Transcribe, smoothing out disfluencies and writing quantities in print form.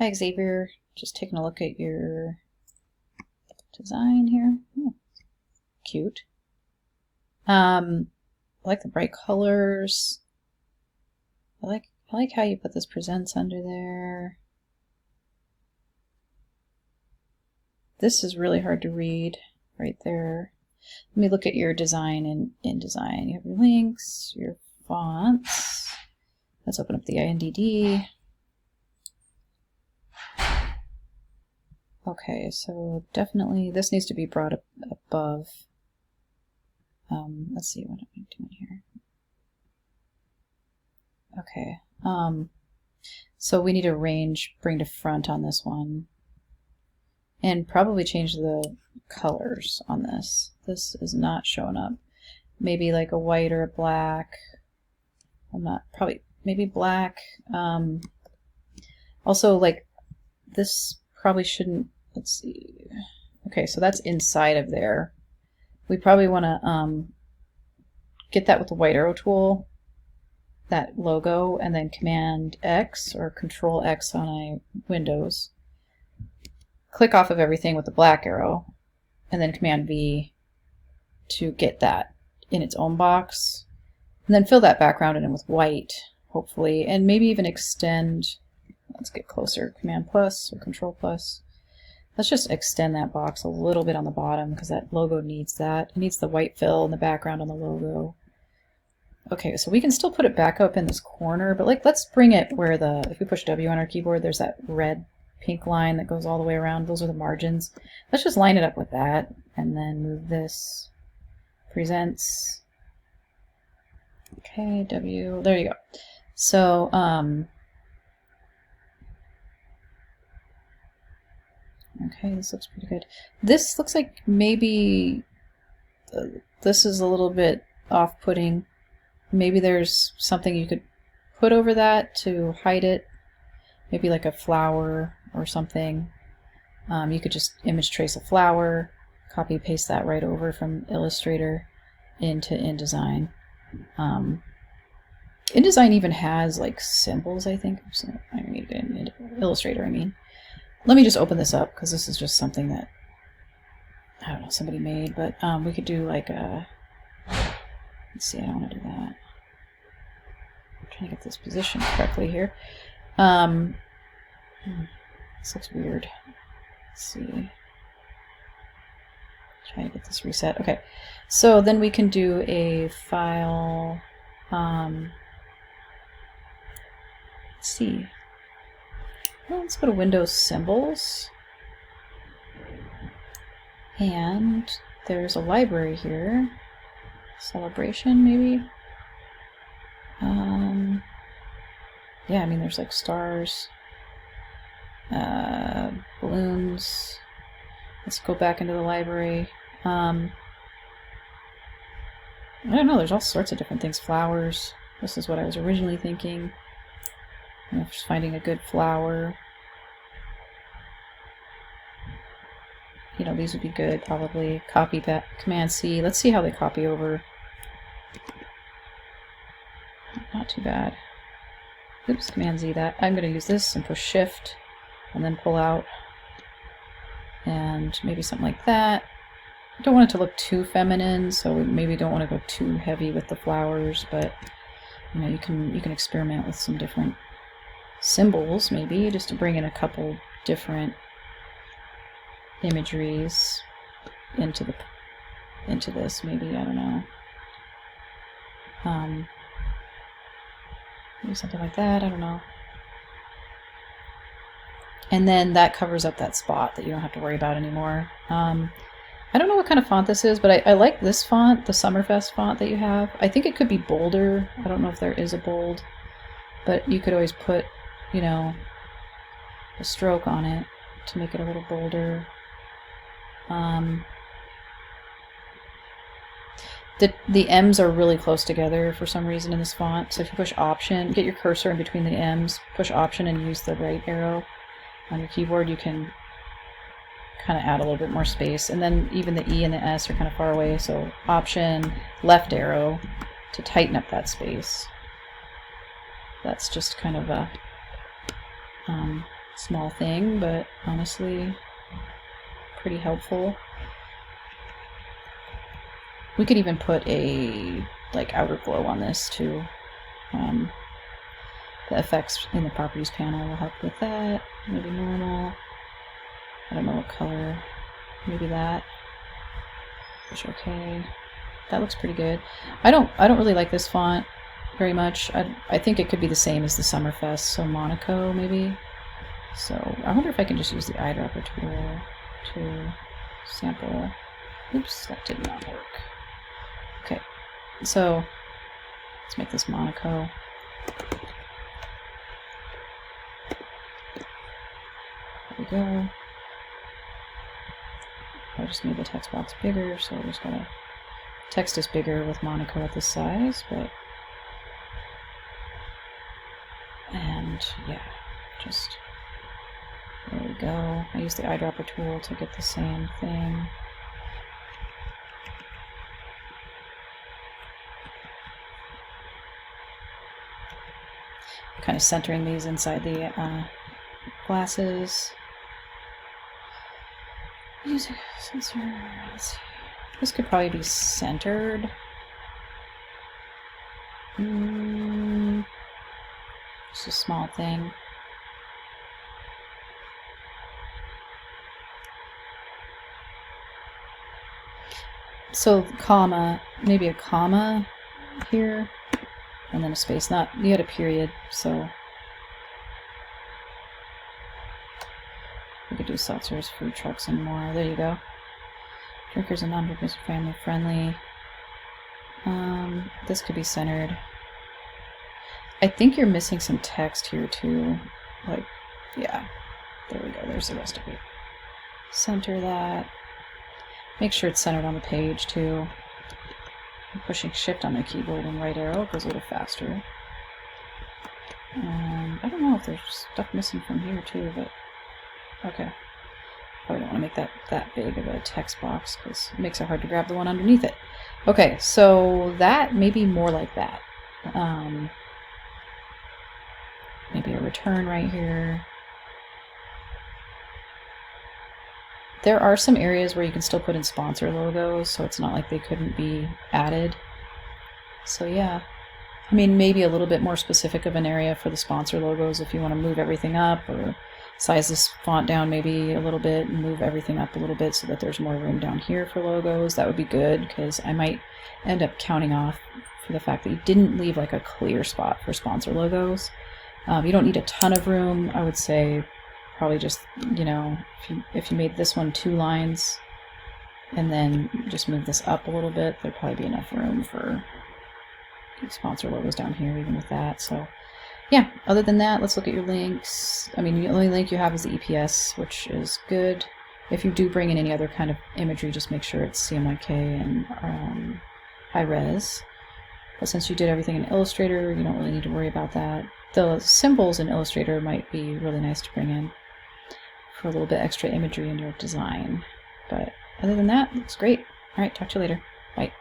Hi Xavier, just taking a look at your design here. Oh, cute. I like the bright colors. I like how you put this presents under there. This is really hard to read right there. Let me look at your design in InDesign. You have your links, your fonts. Let's open up the INDD. Okay, so definitely this needs to be brought up above. Let's see what I'm doing here. Okay, so we need to range, bring to front on this one. And probably change the colors on this. This is not showing up. Maybe like a white or a black. I'm not, probably, maybe black. Also, like, this probably shouldn't, let's see. Okay, so that's inside of there. We probably want to get that with the white arrow tool, that logo, and then Command X or Control X on a Windows. Click off of everything with the black arrow, and then Command V to get that in its own box. And then fill that background in with white, hopefully, and maybe even extend, let's get closer, Command plus or Control plus. Let's just extend that box a little bit on the bottom because that logo needs that. It needs the white fill in the background on the logo. Okay, so we can still put it back up in this corner, but like let's bring it where the, if we push W on our keyboard, there's that red pink line that goes all the way around. Those are the margins. Let's just line it up with that and then move this presents. Okay, W, there you go. So, okay, this looks pretty good. This looks like maybe this is a little bit off-putting. Maybe there's something you could put over that to hide it. Maybe like a flower or something. You could just image trace a flower, copy paste that right over from Illustrator into InDesign. InDesign even has like symbols, I think. So, I mean, in Illustrator, I mean. Let me just open this up because this is just something that, I don't know, somebody made, but we could do like a, let's see, I don't want to do that. I'm trying to get this positioned correctly here. This looks weird. Let's see. Try to get this reset. Okay, so then we can do a file. Let's see. Well, let's go to Windows Symbols. And there's a library here. Celebration, maybe? Yeah, I mean, there's like stars, balloons. Let's go back into the library. I don't know, there's all sorts of different things. Flowers. This is what I was originally thinking. You know, just finding a good flower. You know, these would be good, probably. Copy back, Command C. Let's see how they copy over. Not too bad. Oops, Command Z that. I'm going to use this and push Shift and then pull out. And maybe something like that. I don't want it to look too feminine, so we maybe don't want to go too heavy with the flowers, but you know, you can experiment with some different symbols, maybe, just to bring in a couple different imageries into this, maybe, I don't know. Maybe something like that, I don't know. And then that covers up that spot that you don't have to worry about anymore. I don't know what kind of font this is, but I like this font, the Summerfest font that you have. I think it could be bolder. I don't know if there is a bold, but you could always put, you know, a stroke on it to make it a little bolder. The M's are really close together for some reason in this font. So if you push Option, get your cursor in between the M's, push Option and use the right arrow on your keyboard, you can kind of add a little bit more space. And then even the E and the S are kind of far away, so Option, left arrow to tighten up that space. That's just kind of a Small thing, but honestly pretty helpful. We could even put a like outer glow on this too. The effects in the properties panel will help with that. Maybe normal. I don't know what color. Maybe that. Push OK. That looks pretty good. I don't really like this font very much. I think it could be the same as the Summerfest, so Monaco maybe. So I wonder if I can just use the eyedropper tool to sample. Oops, that did not work. Okay, so let's make this Monaco. There we go. I just made the text box bigger, so I just gotta text is bigger with Monaco at this size, but and yeah, just there we go. I use the eyedropper tool to get the same thing. Kind of centering these inside the glasses. Music sensor. Let's see. This could probably be centered. Just a small thing. So comma, maybe a comma here, and then a space. Not you had a period, so we could do seltzers, food trucks, and more. There you go. Drinkers and non-drinkers are family friendly. This could be centered. I think you're missing some text here too. Like, yeah, there we go. There's the rest of it. Center that. Make sure it's centered on the page too. I'm pushing shift on my keyboard and right arrow. It goes a little faster. I don't know if there's stuff missing from here too, but okay. Probably don't want to make that big of a text box because it makes it hard to grab the one underneath it. Okay, so that may be more like that. Maybe a return right here. There are some areas where you can still put in sponsor logos, so it's not like they couldn't be added. So yeah, I mean, maybe a little bit more specific of an area for the sponsor logos if you want to move everything up, or size this font down maybe a little bit and move everything up a little bit so that there's more room down here for logos. That would be good, because I might end up counting off for the fact that you didn't leave like a clear spot for sponsor logos. You don't need a ton of room. I would say probably just, you know, if you made this one 2 lines and then just move this up a little bit, there'd probably be enough room for sponsor logos down here even with that. So yeah, other than that, let's look at your links. I mean, the only link you have is the EPS, which is good. If you do bring in any other kind of imagery, just make sure it's CMYK and high res. But since you did everything in Illustrator, you don't really need to worry about that. The symbols in Illustrator might be really nice to bring in for a little bit extra imagery in your design. But other than that, looks great. All right, talk to you later. Bye.